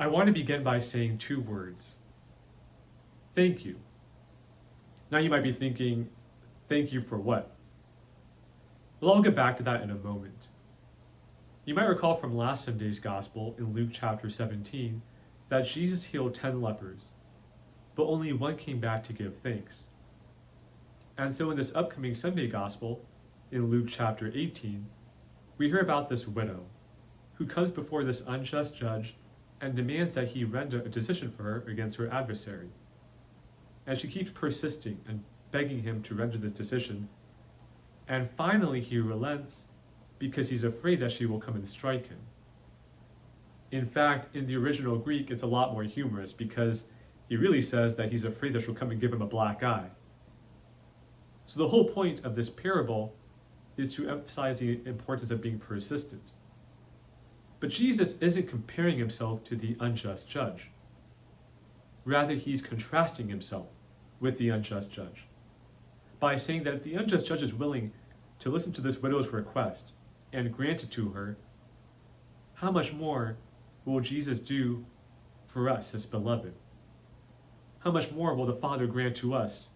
I want to begin by saying two words. Thank you. Now you might be thinking, thank you for what? Well, I'll get back to that in a moment. You might recall from last Sunday's Gospel in Luke chapter 17 that Jesus healed 10 lepers, but only one came back to give thanks. And so in this upcoming Sunday Gospel, in Luke chapter 18, we hear about this widow who comes before this unjust judge and demands that he render a decision for her against her adversary. And she keeps persisting and begging him to render this decision. And finally he relents because he's afraid that she will come and strike him. In fact, in the original Greek, it's a lot more humorous because he really says that he's afraid that she'll come and give him a black eye. So the whole point of this parable is to emphasize the importance of being persistent. But Jesus isn't comparing himself to the unjust judge. Rather, he's contrasting himself with the unjust judge by saying that if the unjust judge is willing to listen to this widow's request and grant it to her, how much more will Jesus do for us, his beloved? How much more will the Father grant to us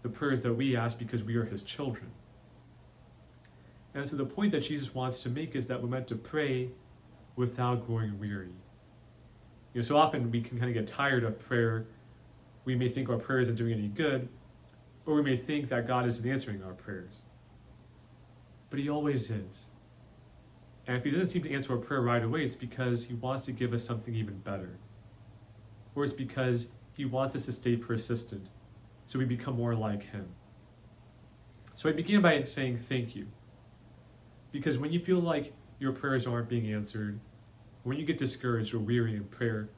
the prayers that we ask because we are his children? And so the point that Jesus wants to make is that we're meant to pray without growing weary. So often we can kind of get tired of prayer. We may think our prayer isn't doing any good, or we may think that God isn't answering our prayers. But he always is. And if he doesn't seem to answer our prayer right away, it's because he wants to give us something even better. Or it's because he wants us to stay persistent so we become more like him. So I began by saying thank you. Because when you feel like your prayers aren't being answered, when you get discouraged or weary in prayer,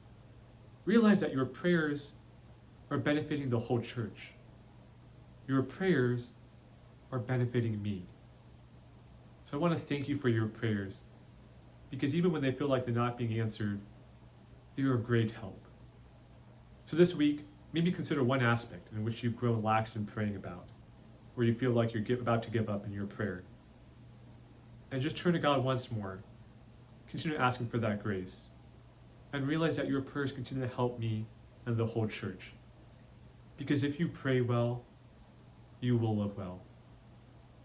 realize that your prayers are benefiting the whole church. Your prayers are benefiting me. So I want to thank you for your prayers, because even when they feel like they're not being answered, they are of great help. So this week, maybe consider one aspect in which you've grown lax in praying about, where you feel like you're about to give up in your prayer. And just turn to God once more. Continue asking for that grace. And realize that your prayers continue to help me and the whole church. Because if you pray well, you will live well.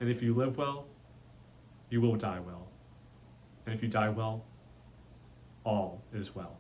And if you live well, you will die well. And if you die well, all is well.